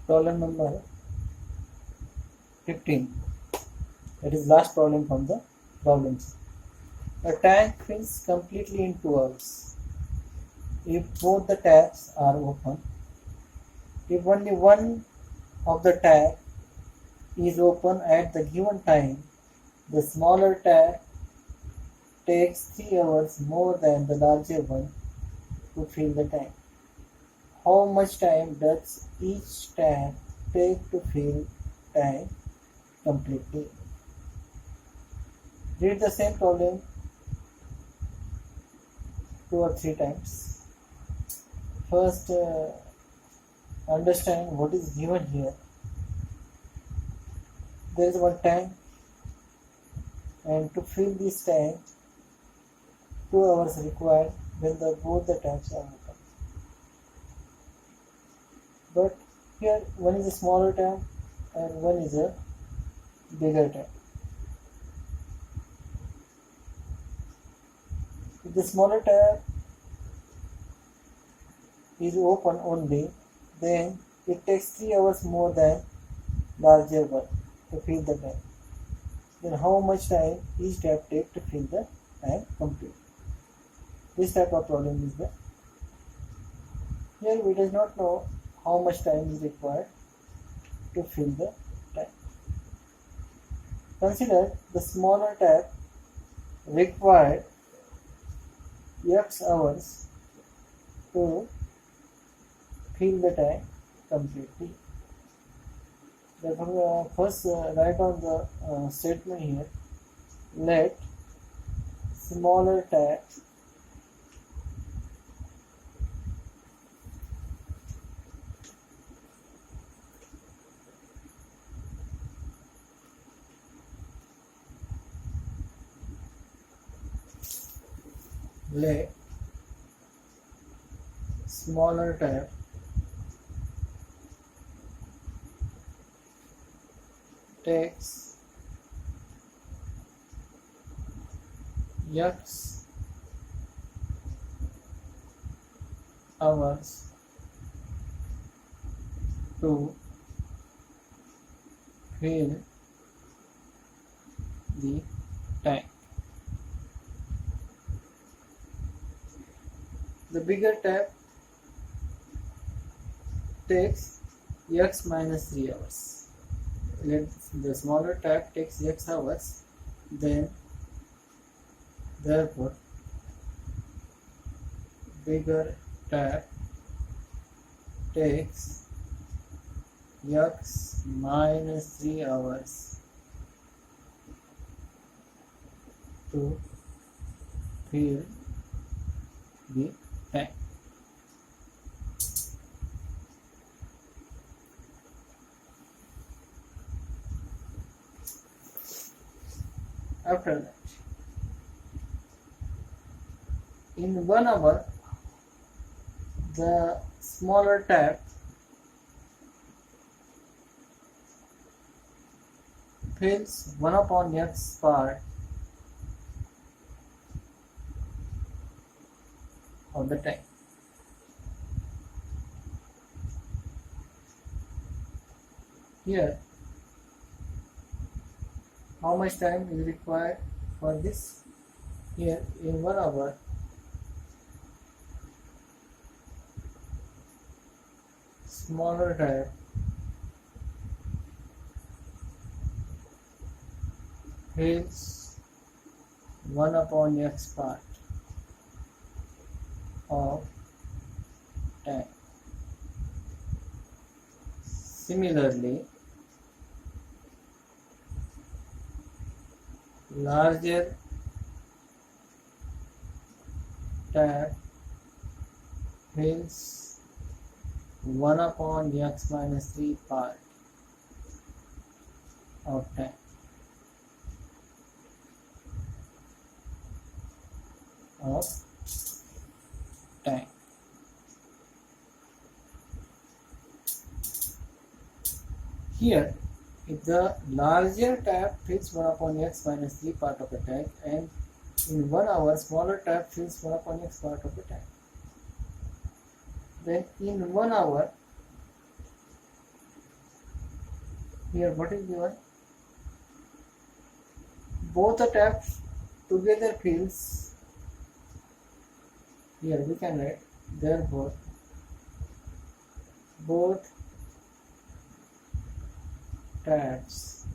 Problem number 15. That is last problem from the problems. A tank fills completely in 2 hours if both the taps are open. If only one of the tap is open at the given time, the smaller tap takes 3 hours more than the larger one to fill the tank. How much time does each tap take to fill tank completely? Read the same problem 2 or 3 times. First, understand what is given here. There is one tank, and to fill this tank, 2 hours required when both the taps are open. But here one is a smaller tap and one is a bigger tap. If the smaller tap is open only, then it takes 3 hours more than larger one to fill the tank. Then how much time each tap takes to fill the tank complete? This type of problem is there. Here we do not know how much time is required to fill the tank. Consider the smaller tap required X hours to fill the tank completely. Therefore, first write on the statement here. Let smaller tap takes X hours to fill the tank. The bigger tap takes X minus 3 hours. Let the smaller tap takes X hours, then therefore bigger tap takes X minus 3 hours to fill the tank. After that, in 1 hour, the smaller tap fills 1 upon X part of the tank. Here, how much time is required for this? Here, in 1 hour, smaller tap fills 1 upon X part of tank. Similarly, larger tap fills 1 upon X minus 3 part of tank. Here, if the larger tap fills 1 upon X minus 3 part of the tank, and in 1 hour smaller tap fills 1 upon X part of the tank, then in 1 hour Here what is given? Both the taps together fills. Here we can write therefore both taps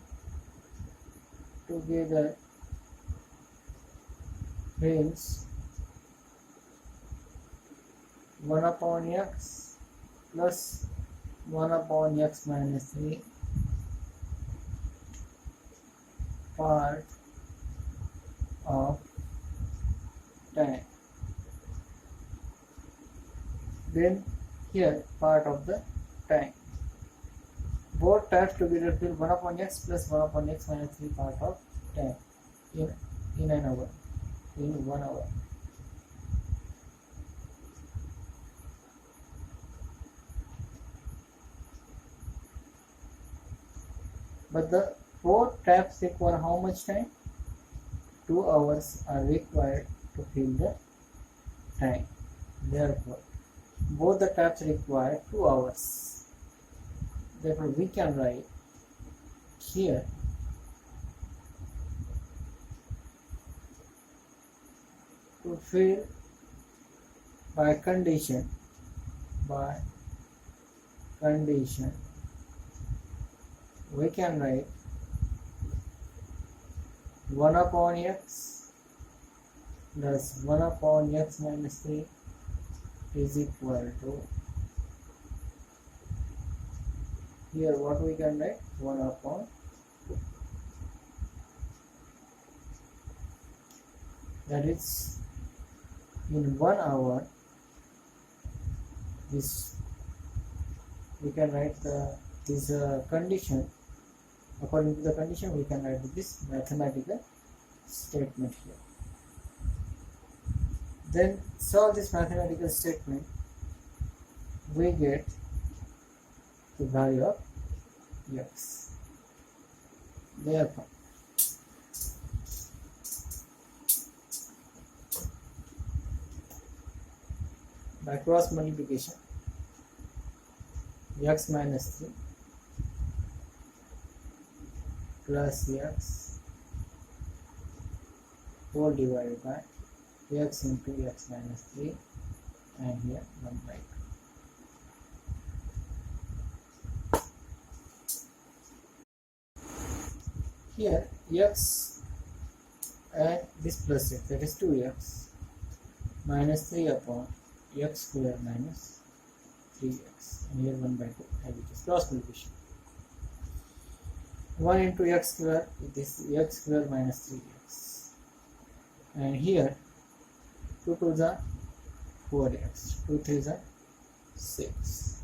together fills 1 upon x plus 1 upon x minus 3 part of tank. Then here part of the tank. Both taps together fill 1 upon x plus 1 upon x minus 3 part of tank in an hour, in 1 hour. But the 4 taps require how much time? 2 hours are required to fill the tank. Therefore, both the taps require 2 hours. Therefore, we can write here to fill by condition we can write 1 upon x plus 1 upon x minus 3 is equal to, here what we can write, 1 upon 2. That is, in 1 hour, this we can write this condition. According to the condition, we can write this mathematical statement here. Then solve this mathematical statement. We get the value of x. Therefore, by cross multiplication, x minus 3 plus x whole divided by x into x minus 3 and here 1 by 2. Here x and this plus x, that is 2x minus 3 upon x square minus 3x and here 1 by 2 as it is cross multiplication. 1 into x square, this x square minus 3x and here 2 to the 4x, 2 3 the 6.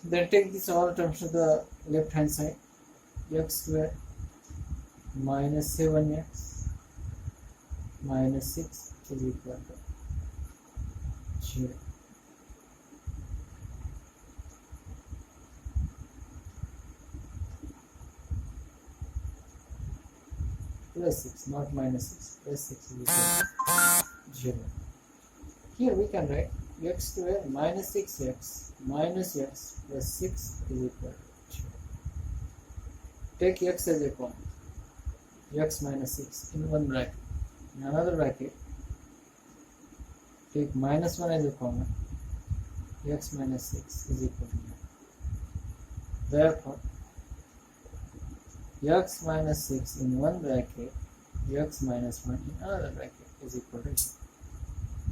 Then take this all terms to the left hand side. X square minus 7x minus 6 is equal to 0. Plus 6, not minus 6, plus 6 is equal to 0. Here we can write x square minus 6x minus x plus 6 is equal to 0. Take x as a common, x minus 6 in one bracket. In another bracket, take minus 1 as a common, x minus 6 is equal to 0. Therefore, x minus 6 in one bracket, x minus 1 in another bracket is equal to 0.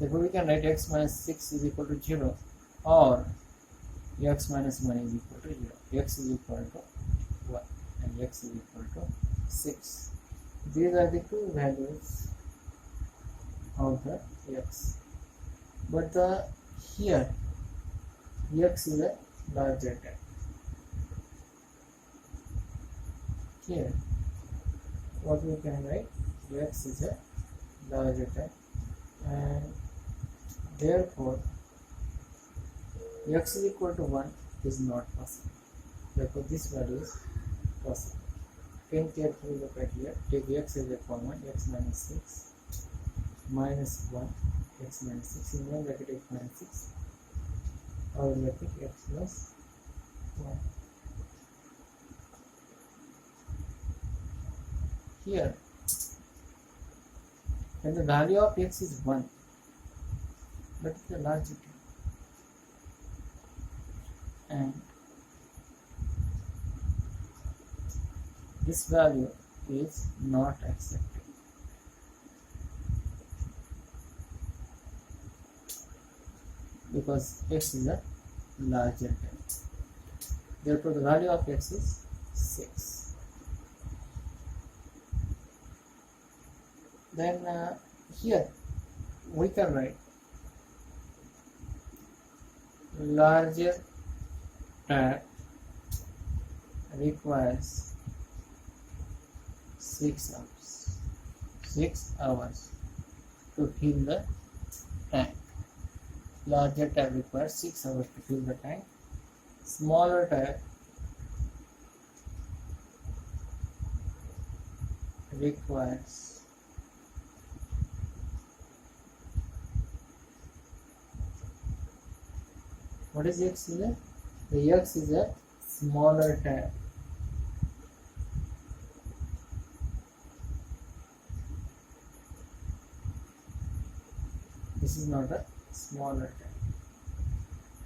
Therefore, we can write x minus 6 is equal to 0 or x minus 1 is equal to 0. X is equal to 1 and x is equal to 6. These are the two values of the x. But here x is a larger than. Here what we can write, x is a larger than and therefore x is equal to 1 is not possible. Therefore this value is possible. Can carefully look at here. Take x as a common, x minus 6 minus 1, x minus 6 in one bracket, x minus 6 or bracket x plus 1. here, when the value of x is 1, that is the larger tab, and this value is not accepted because x is a larger tab. Therefore, the value of x is 6. Then here we can write larger tab requires 6 hours. 6 hours to fill the tank. Larger tab requires 6 hours to fill the tank. Smaller tab requires what is x here? The x is a smaller tab. This is not a smaller tab.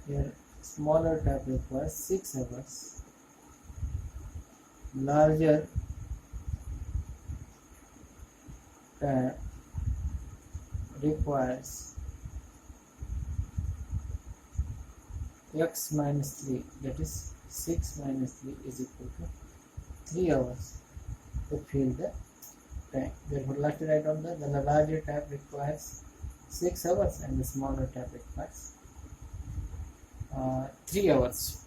Here smaller tab requires 6 hours. Larger tab requires x minus 3, that is 6 minus 3 is equal to 3 hours to fill the tank. Therefore, let's write on the larger tab requires 6 hours and the smaller tab requires 3 hours.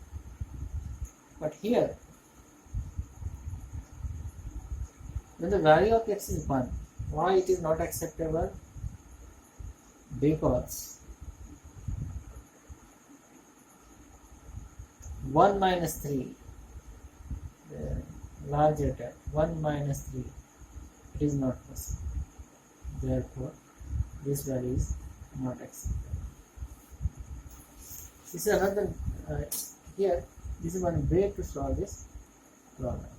But here, when the value of x is 1, why it is not acceptable? Because 1 minus 3, the larger tab, 1 minus 3, it is not possible. Therefore, this value is not acceptable. This is another, here, this is one way to solve this problem.